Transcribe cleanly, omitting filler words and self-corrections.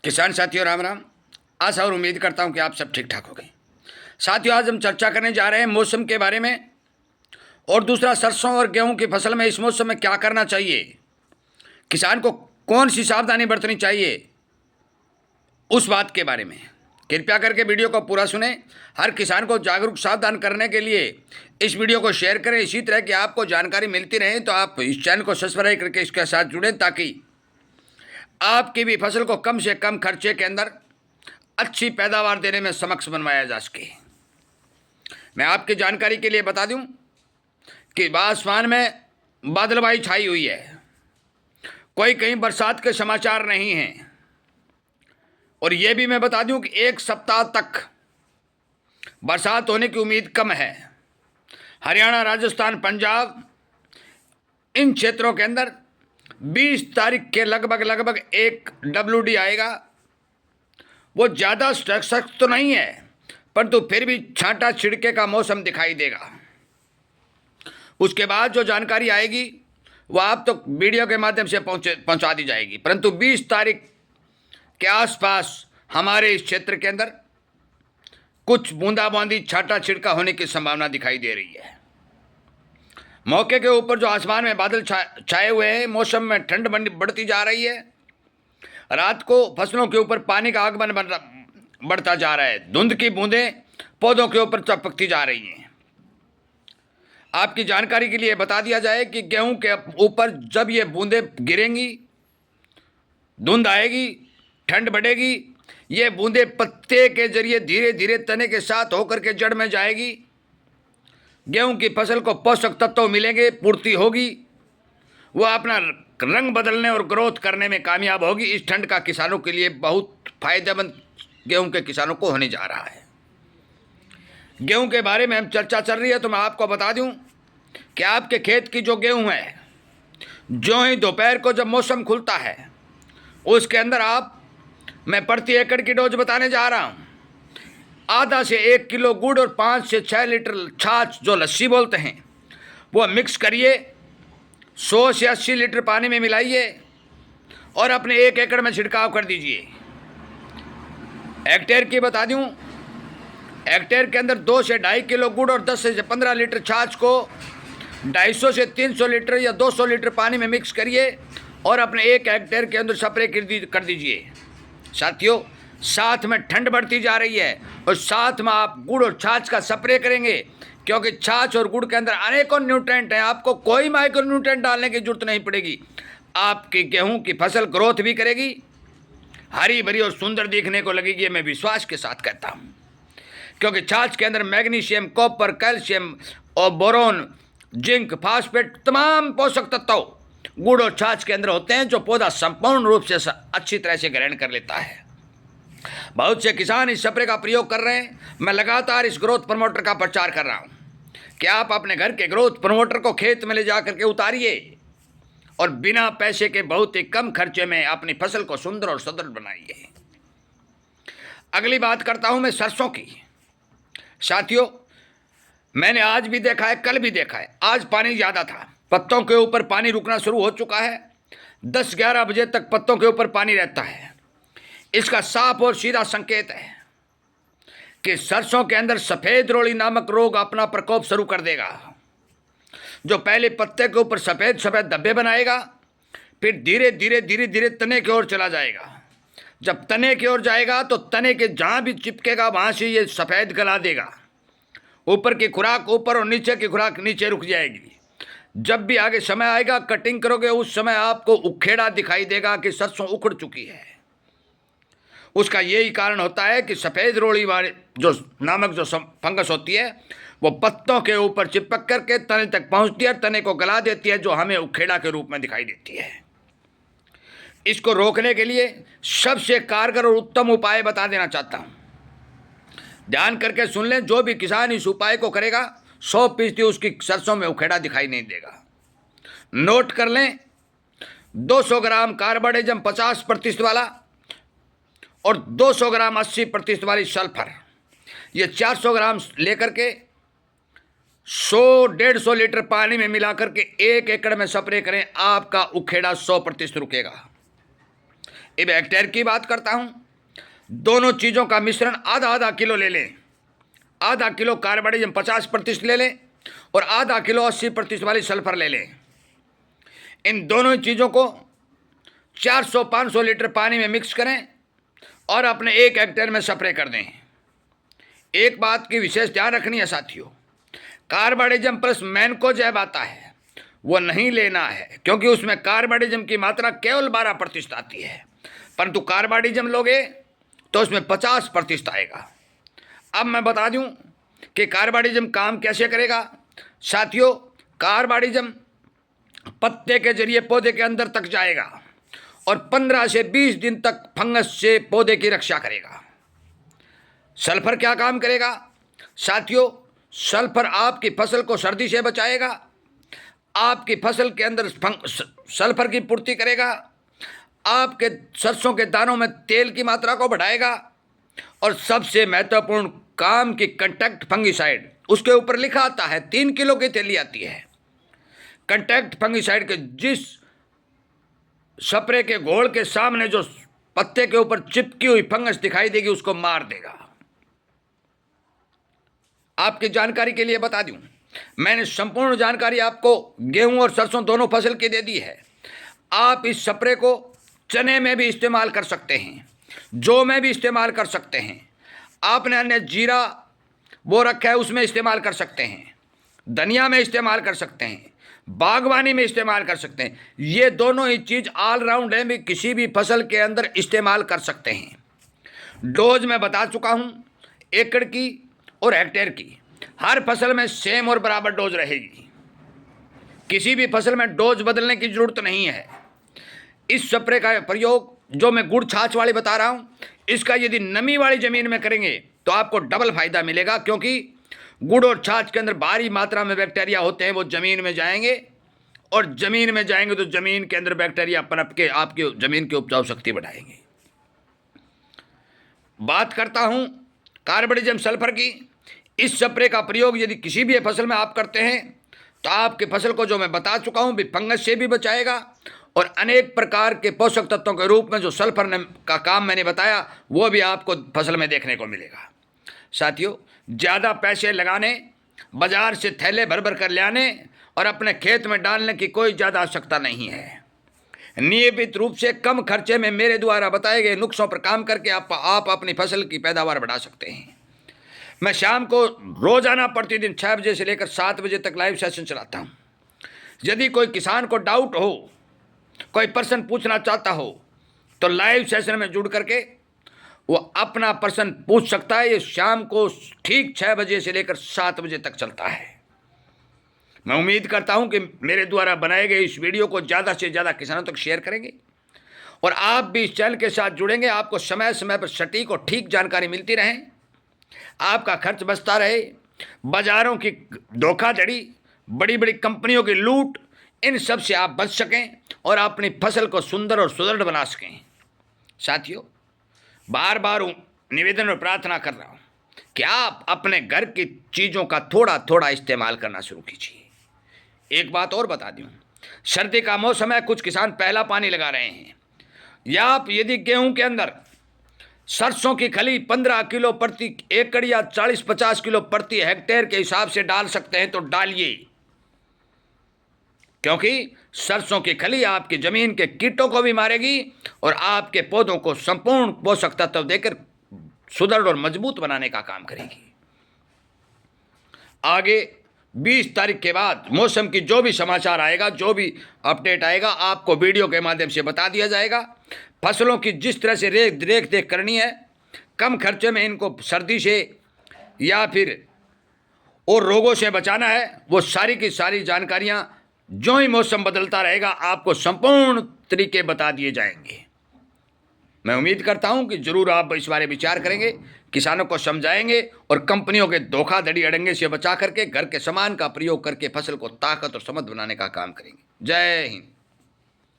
किसान साथियों राम राम। आशा और उम्मीद करता हूं कि आप सब ठीक ठाक होंगे। साथियों, आज हम चर्चा करने जा रहे हैं मौसम के बारे में, और दूसरा सरसों और गेहूं की फसल में इस मौसम में क्या करना चाहिए, किसान को कौन सी सावधानी बरतनी चाहिए, उस बात के बारे में। कृपया करके वीडियो को पूरा सुने। हर किसान को जागरूक सावधान करने के लिए इस वीडियो को शेयर करें। इसी तरह की आपको जानकारी मिलती रहे तो आप इस चैनल को सब्सक्राइब करके इसके साथ जुड़ें, ताकि आपकी भी फसल को कम से कम खर्चे के अंदर अच्छी पैदावार देने में सक्षम बनवाया जा सके। मैं आपकी जानकारी के लिए बता दूं कि आसमान में बादलबाई छाई हुई है, कोई कहीं बरसात के समाचार नहीं हैं। और यह भी मैं बता दूं कि एक सप्ताह तक बरसात होने की उम्मीद कम है। हरियाणा, राजस्थान, पंजाब, इन क्षेत्रों के अंदर 20 तारीख के लगभग एक WD आएगा। वो ज़्यादा सख्त तो नहीं है, परंतु फिर भी छांटा छिड़के का मौसम दिखाई देगा। उसके बाद जो जानकारी आएगी वो आप तो वीडियो के माध्यम से पहुंचा दी जाएगी, परंतु 20 तारीख के आसपास हमारे इस क्षेत्र के अंदर कुछ बूंदाबांदी, छांटा छिड़का होने की संभावना दिखाई दे रही है। मौके के ऊपर जो आसमान में बादल छाए हुए हैं, मौसम में ठंड बढ़ती जा रही है। रात को फसलों के ऊपर पानी का आगमन बढ़ता जा रहा है। धुंध की बूंदें पौधों के ऊपर चपकती जा रही हैं। आपकी जानकारी के लिए बता दिया जाए कि गेहूं के ऊपर जब ये बूंदें गिरेंगी, धुंध आएगी, ठंड बढ़ेगी, ये बूंदें पत्ते के जरिए धीरे धीरे तने के साथ होकर के जड़ में जाएगी। गेहूं की फसल को पोषक तत्व मिलेंगे, पूर्ति होगी, वह अपना रंग बदलने और ग्रोथ करने में कामयाब होगी। इस ठंड का किसानों के लिए बहुत फायदेमंद गेहूं के किसानों को होने जा रहा है। गेहूं के बारे में हम चर्चा चल रही है तो मैं आपको बता दूं कि आपके खेत की जो गेहूं है, जो ही दोपहर को जब मौसम खुलता है, उसके अंदर मैं प्रति एकड़ की डोज बताने जा रहा हूं। आधा से 1 किलो गुड़ और 5 से 6 लीटर छाछ, जो लस्सी बोलते हैं, वो मिक्स करिए। 100 से 80 लीटर पानी में मिलाइए और अपने 1 एकड़ में छिड़काव कर दीजिए। हेक्टेयर की बता दूं, हेक्टेयर के अंदर 2 से 2.5 किलो गुड़ और 10 से 15 लीटर छाछ को 250 से 300 लीटर या 200 लीटर पानी में मिक्स करिए और अपने 1 हेक्टेयर के अंदर स्प्रे कर दीजिए। साथियों, साथ में ठंड बढ़ती जा रही है और साथ में आप गुड़ और छाछ का स्प्रे करेंगे, क्योंकि छाछ और गुड़ के अंदर अनेकों न्यूट्रेंट हैं। आपको कोई माइक्रो न्यूट्रेंट डालने की जरूरत नहीं पड़ेगी। आपकी गेहूं की फसल ग्रोथ भी करेगी, हरी भरी और सुंदर दिखने को लगेगी। मैं विश्वास के साथ कहता हूं, क्योंकि छाछ के अंदर मैग्नीशियम, कॉपर, कैल्शियम और बोरोन, जिंक, फास्फेट, तमाम पोषक तत्व गुड़ और छाछ के अंदर होते हैं, जो पौधा संपूर्ण रूप से अच्छी तरह से ग्रहण कर लेता है। बहुत से किसान इस स्प्रे का प्रयोग कर रहे हैं। मैं लगातार इस ग्रोथ प्रमोटर का प्रचार कर रहा हूं कि आप अपने घर के ग्रोथ प्रमोटर को खेत में ले जा करके उतारिए और बिना पैसे के बहुत ही कम खर्चे में अपनी फसल को सुंदर और सदृढ़ बनाइए। अगली बात करता हूं मैं सरसों की। साथियों, मैंने आज भी देखा है, कल भी देखा है, आज पानी ज़्यादा था, पत्तों के ऊपर पानी रुकना शुरू हो चुका है। 10-11 बजे तक पत्तों के ऊपर पानी रहता है। इसका साफ और सीधा संकेत है कि सरसों के अंदर सफ़ेद रोड़ी नामक रोग अपना प्रकोप शुरू कर देगा, जो पहले पत्ते के ऊपर सफ़ेद सफ़ेद धब्बे बनाएगा, फिर धीरे धीरे तने की ओर चला जाएगा। जब तने की ओर जाएगा तो तने के जहाँ भी चिपकेगा वहाँ से ये सफ़ेद गला देगा। ऊपर की खुराक ऊपर और नीचे की खुराक नीचे रुक जाएगी। जब भी आगे समय आएगा, कटिंग करोगे, उस समय आपको उखेड़ा दिखाई देगा कि सरसों उखड़ चुकी है। उसका यही कारण होता है कि सफ़ेद रोड़ी वाले जो नामक जो फंगस होती है, वो पत्तों के ऊपर चिपक करके तने तक पहुंचती है, तने को गला देती है, जो हमें उखेड़ा के रूप में दिखाई देती है। इसको रोकने के लिए सबसे कारगर और उत्तम उपाय बता देना चाहता हूं। ध्यान करके सुन लें, जो भी किसान इस उपाय को करेगा 100% उसकी सरसों में उखेड़ा दिखाई नहीं देगा। नोट कर लें, 200 ग्राम कार्बाइडजम 50% वाला और 200 ग्राम 80% वाली सल्फर, ये 400 ग्राम लेकर के 100-150 लीटर पानी में मिलाकर के 1 एकड़ में स्प्रे करें। आपका उखेड़ा 100% रुकेगा। अब हेक्टेयर की बात करता हूं। दोनों चीज़ों का मिश्रण आधा आधा किलो ले लें। आधा किलो कार्बाइडम 50% ले लें और आधा किलो 80% वाली सल्फर ले लें। इन दोनों चीज़ों को 400-500 लीटर पानी में मिक्स करें और अपने 1 हेक्टेयर में स्प्रे कर दें। एक बात की विशेष ध्यान रखनी है साथियों, कार्बाइडम प्लस मैनकोजेब आता है, वो नहीं लेना है, क्योंकि उसमें कार्बाइडम की मात्रा केवल 12% आती है, परंतु कार्बाइडम लोगे तो उसमें 50% आएगा। अब मैं बता दूं कि कार्बाइडम काम कैसे करेगा। साथियों, कार्बाइडम पत्ते के जरिए पौधे के अंदर तक जाएगा और 15 से 20 दिन तक फंगस से पौधे की रक्षा करेगा। सल्फर क्या काम करेगा साथियों? सल्फर आपकी फसल को सर्दी से बचाएगा, आपकी फसल के अंदर सल्फर की पूर्ति करेगा, आपके सरसों के दानों में तेल की मात्रा को बढ़ाएगा, और सबसे महत्वपूर्ण काम की कंटैक्ट फंगिसाइड, उसके ऊपर लिखा आता है 3 किलो की थैली आती है। कंटैक्ट फंगिसाइड के जिस स्प्रे के घोल के सामने जो पत्ते के ऊपर चिपकी हुई फंगस दिखाई देगी उसको मार देगा। आपकी जानकारी के लिए बता दूं, मैंने संपूर्ण जानकारी आपको गेहूं और सरसों दोनों फसल की दे दी है। आप इस स्प्रे को चने में भी इस्तेमाल कर सकते हैं, जौ में भी इस्तेमाल कर सकते हैं, आपने अन्य जीरा वो रखा है उसमें इस्तेमाल कर सकते हैं, धनिया में इस्तेमाल कर सकते हैं, बागवानी में इस्तेमाल कर सकते हैं। ये दोनों ही चीज़ ऑलराउंड है, भी किसी भी फसल के अंदर इस्तेमाल कर सकते हैं। डोज मैं बता चुका हूँ, एकड़ की और हेक्टेयर की। हर फसल में सेम और बराबर डोज रहेगी, किसी भी फसल में डोज बदलने की जरूरत नहीं है। इस स्प्रे का प्रयोग जो मैं गुड़ छाछ वाली बता रहा हूँ, इसका यदि नमी वाली ज़मीन में करेंगे तो आपको डबल फायदा मिलेगा, क्योंकि गुड़ और छाछ के अंदर भारी मात्रा में बैक्टीरिया होते हैं, वो ज़मीन में जाएंगे और ज़मीन में जाएंगे तो ज़मीन के अंदर बैक्टीरिया पनप के आपकी ज़मीन की उपजाऊ शक्ति बढ़ाएंगे। बात करता हूँ कार्बाइडम सल्फर की। इस स्प्रे का प्रयोग यदि किसी भी फसल में आप करते हैं तो आपकी फसल को जो मैं बता चुका हूँ भी फंगस से भी बचाएगा, और अनेक प्रकार के पोषक तत्वों के रूप में जो सल्फर का काम मैंने बताया वो भी आपको फसल में देखने को मिलेगा। साथियों, ज़्यादा पैसे लगाने, बाजार से थैले भर भर कर ले आने और अपने खेत में डालने की कोई ज़्यादा आवश्यकता नहीं है। नियमित रूप से कम खर्चे में मेरे द्वारा बताए गए नुस्खों पर काम करके आप अपनी फसल की पैदावार बढ़ा सकते हैं। मैं शाम को रोजाना प्रतिदिन 6 बजे से लेकर 7 बजे तक लाइव सेशन चलाता हूँ। यदि कोई किसान को डाउट हो, कोई प्रश्न पूछना चाहता हो, तो लाइव सेशन में जुड़ करके वो अपना प्रश्न पूछ सकता है। ये शाम को ठीक 6 बजे से लेकर 7 बजे तक चलता है। मैं उम्मीद करता हूं कि मेरे द्वारा बनाए गए इस वीडियो को ज़्यादा से ज़्यादा किसानों तक शेयर करेंगे और आप भी इस चैनल के साथ जुड़ेंगे। आपको समय समय पर सटीक और ठीक जानकारी मिलती रहे, आपका खर्च बचता रहे, बाजारों की धोखाधड़ी, बड़ी बड़ी कंपनियों की लूट, इन सब से आप बच सकें और अपनी फसल को सुंदर और सुदृढ़ बना सकें। साथियों, बार बार निवेदन और प्रार्थना कर रहा हूँ कि आप अपने घर की चीज़ों का थोड़ा थोड़ा इस्तेमाल करना शुरू कीजिए। एक बात और बता दूँ, सर्दी का मौसम है, कुछ किसान पहला पानी लगा रहे हैं, या आप यदि गेहूं के अंदर सरसों की खली 15 किलो प्रति एकड़ या 40-50 किलो प्रति हेक्टेयर के हिसाब से डाल सकते हैं तो डालिए, क्योंकि सरसों की खली आपकी जमीन के कीटों को भी मारेगी और आपके पौधों को संपूर्ण पोषक तत्व देकर सुदृढ़ और मजबूत बनाने का काम करेगी। आगे 20 तारीख के बाद मौसम की जो भी समाचार आएगा, जो भी अपडेट आएगा, आपको वीडियो के माध्यम से बता दिया जाएगा। फसलों की जिस तरह से देख देख करनी है, कम खर्चे में इनको सर्दी से या फिर और रोगों से बचाना है, वो सारी की सारी जानकारियां जो ही मौसम बदलता रहेगा आपको संपूर्ण तरीके बता दिए जाएंगे। मैं उम्मीद करता हूं कि जरूर आप इस बारे विचार करेंगे, किसानों को समझाएंगे और कंपनियों के धोखाधड़ी अड़ंगे से बचा करके घर के सामान का प्रयोग करके फसल को ताकत और समृद्ध बनाने का काम करेंगे। जय हिंद।